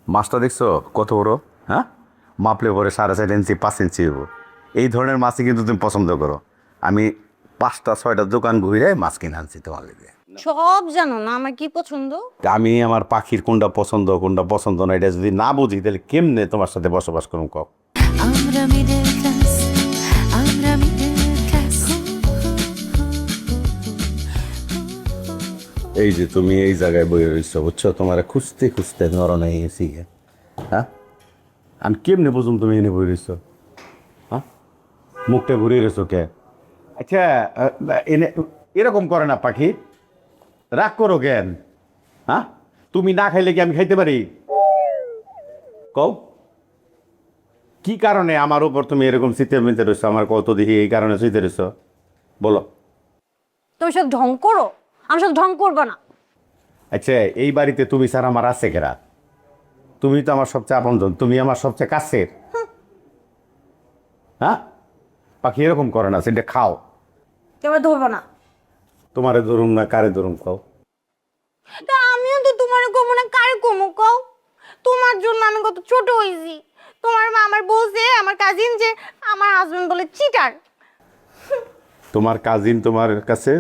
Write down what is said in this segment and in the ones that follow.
মাছটা দেখছো কত বড়? হ্যাঁ, মাপলে পরে 4.5 ইঞ্চি 5 ইঞ্চি হবো। এই ধরনের মাছই কিন্তু তুমি পছন্দ করো। আমি 5টা 6টা দোকান ঘুরে মাছ কিনে আনছি তোমার লেগে। সব জানো না আমার কি পছন্দ। আমি আমার পাখির কোনটা পছন্দ না এটা যদি না বুঝি তাহলে কেমনে তোমার সাথে বসবাস করুম কও? আমরা মিডল ক্লাস, আমরা মিডল ক্লাস। এই যে তুমি এই জায়গায় বই রয়েছো বুঝছো, তোমার খুঁজতে খুঁজতে নরম হয়ে গেছি। হ্যাঁ, আমি কেমনে বুঝুম তুমি এনে বই রয়েছো? হ্যাঁ, মুখটা ঘুরিয়ে রয়েছো কে? আচ্ছা, এনে এরকম করে না পাখি, রাগ করো কেন? হ্যাঁ, তুমি না খাইলে কি আমি খাইতে পারি? কও কি কারণে আমার উপর তুমি এরকম শীতের মেতে রয়েছো? আমার কত দেখি এই কারণে শীতে রয়েছো, বলো। তুমি সব ঢং করো, আমি সব ঢং করবো না। আচ্ছা, এই বাড়িতে তুমি স্যার আমার আছে কেরা? তুমি তো আমার সবচেয়ে আপনজন, তুমি আমার সবচেয়ে কাছের। হ্যাঁ, পাখি এরকম করে না, সেটা খাও। কেউ ধরবো না। তোমারে ধরুন না কারে ধরুন কও? তা আমিও তো তোমার কমো না, কারে কমো কও? তোমার জন্য আমি কত ছোট হয়েছি। তোমার মা আমার বলছে, আমার কাজিন, যে আমার হাজবেন্ড বলে চিটার। তোমার কাজিন তোমার কাছে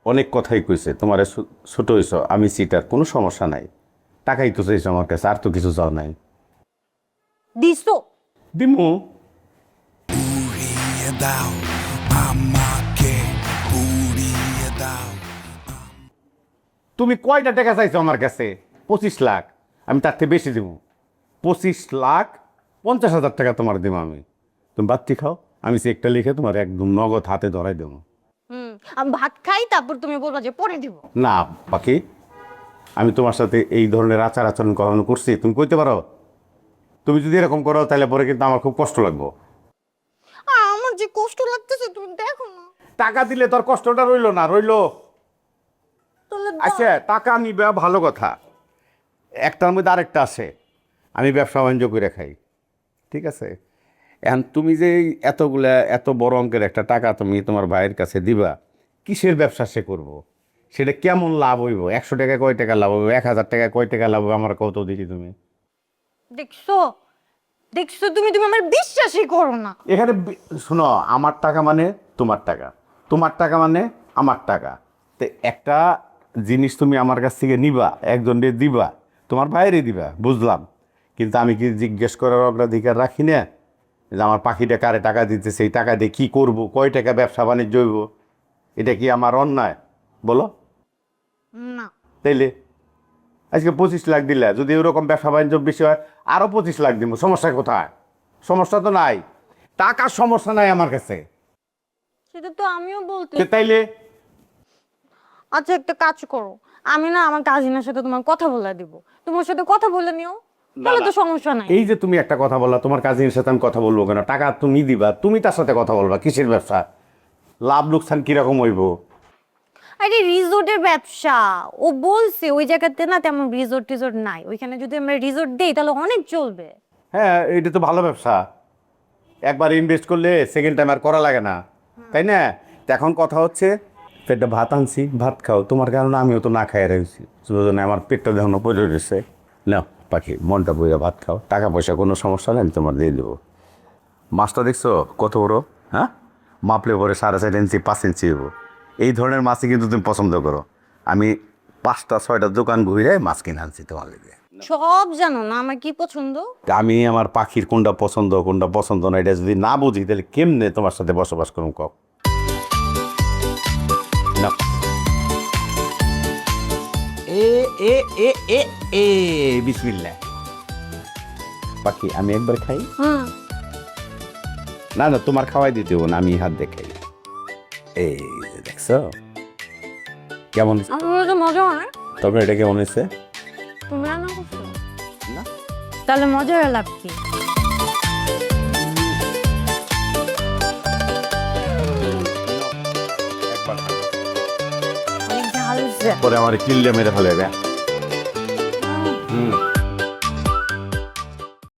অনেক কথাই কইছে, তোমারে ছোট হইছ, আমি সিটার, কোনো সমস্যা নাই। টাকাই তো চাইছো আমার কাছে, আর তো কিছু চাও নাই। দিছো? দিমু। উড়িয়ে দাও আমাকে, উড়িয়ে দাও। তুমি কয়টা টাকা চাইছো আমার কাছে? 25 লাখ। আমি তার থেকে বেশি দিব। 25,50,000 টাকা তোমার দিব আমি। তুমি বাত্তি খাও, আমি চেকটা লিখে তোমার একদম নগদ হাতে ধরাই দেবো। আমি ভাত খাই, তারপর তুমি বলবা যে পরে দিব। না পাখি, আমি তোমার সাথে এই ধরনের আচার আচরণ কখনো করছি? তুমি কইতে পারো? তুমি যদি এরকম করো তাহলে পরে কিন্তু আমার খুব কষ্ট লাগবো। আমার যে কষ্ট লাগতেছে তুমি দেখো না। টাকা দিলে তোর কষ্টটা রইলো না, রইলো? তাহলে আচ্ছা, টাকা নিবে ভালো কথা, একটার মধ্যে আরেকটা আসে। আমি ব্যবসা বাণিজ্য করে খাই, ঠিক আছে? এখন তুমি যে এই এত বড় অঙ্কের একটা টাকা তুমি তোমার ভাইয়ের কাছে দিবা, কিসের ব্যবসা সে করবো? সেটা কেমন লাভ হইব? 100 টাকা কয় টাকা লাভ হইব? 1000 টাকা কয় টাকা লাভ হইব? আমার কত দেখি তুমি। দেখছো, দেখছো তুমি তুমি আমার বিশ্বাসই করো না। এখানে শোনো, আমার টাকা মানে তোমার টাকা, তোমার টাকা মানে আমার টাকা। তো একটা জিনিস তুমি আমার কাছ থেকে নিবা, একজনকে দিবা, তোমার বাইরে দিবা, বুঝলাম। কিন্তু আমি কি জিজ্ঞেস করার অগ্রাধিকার রাখি না যে আমার পাখিটা কারে টাকা দিতে, সেই টাকা দিয়ে কী করবো, কয় টাকা ব্যবসা বাণিজ্য হইব? এটা কি আমার অন্যায় বলো? না, তাইলে আজকে 25 লাখ দিলে, যদি ওরকম ব্যবসা বাণিজ্য বেশি হয় আরও 25 লাখ দিব, সমস্যা কোথায়? সমস্যা তো নাই, টাকার সমস্যা নাই আমার কাছে। সেটা তো আমিও বলতে। তাইলে আচ্ছা, একটা কাজ করো, আমি না আমার কাজিনের সাথে তোমার কথা বলে দিব, তোমার সাথে কথা বলে নিও, তাহলে তো সমস্যা নাই। এই যে তুমি একটা কথা বললা, তোমার কাজিনের সাথে আমি কথা বলবো কেন? টাকা তুমি দিবা, তুমি তার সাথে কথা বলবা, কিসের ব্যবসা? লাভ লোকসান কিরকম হইব? আরে রিসোর্টের ব্যবসা, ও বলছে ওই জায়গাতে না তেমন রিসোর্ট টিসোর্ট নাই, ওইখানে যদি আমরা রিসোর্ট দেই তাহলে অনেক চলবে। হ্যাঁ, এটা তো ভালো ব্যবসা। একবার ইনভেস্ট করলে সেকেন্ড টাইম আর করা লাগে না, তাই না? তো এখন কথা হচ্ছে, পেটটা ভাত আনছি, ভাত খাও। তোমার কারণে আমিও তো না খাই রয়েছি, আমার পেটটা দেখো পড়ে রয়েছে। নাও পাখি, মনটা বইয়া ভাত খাও, টাকা পয়সা কোনো সমস্যা নেই, আমি তোমার দিয়ে দেবো। মাছটা দেখছো কত বড়? হ্যাঁ, মাপলে পরে 4.5 ইঞ্চি 5 ইঞ্চি হবো। এই ধরনের মাছই কিন্তু তুমি পছন্দ করো। আমি 5টা 6টা দোকান ঘুরে মাছ কিনে আনছি তোমার লেগে। সব জানো না আমার কি পছন্দ। আমি আমার পাখির কোনটা পছন্দ না এটা যদি না বুঝি তাহলে কেমনে তোমার সাথে বসবাস করুম কও? না, এ এ এ এ এ বিসমিল্লাহ। পাখি আমি একবার খাই। না না, তোমার খাওয়াই দিতে হবো না, আমি হাত দিয়ে খাই। এই যে দেখছো কেমন হয়েছে? আমার তো মজা হয়। তবে এটা কেমন হয়েছে? তুমি রান্না করছো না, তাহলে মজা হয়ে লাভ কি? একবার খাই। অনেক ঝাল হয়েছে। পরে আমার কিল্লে মেরে ফেলে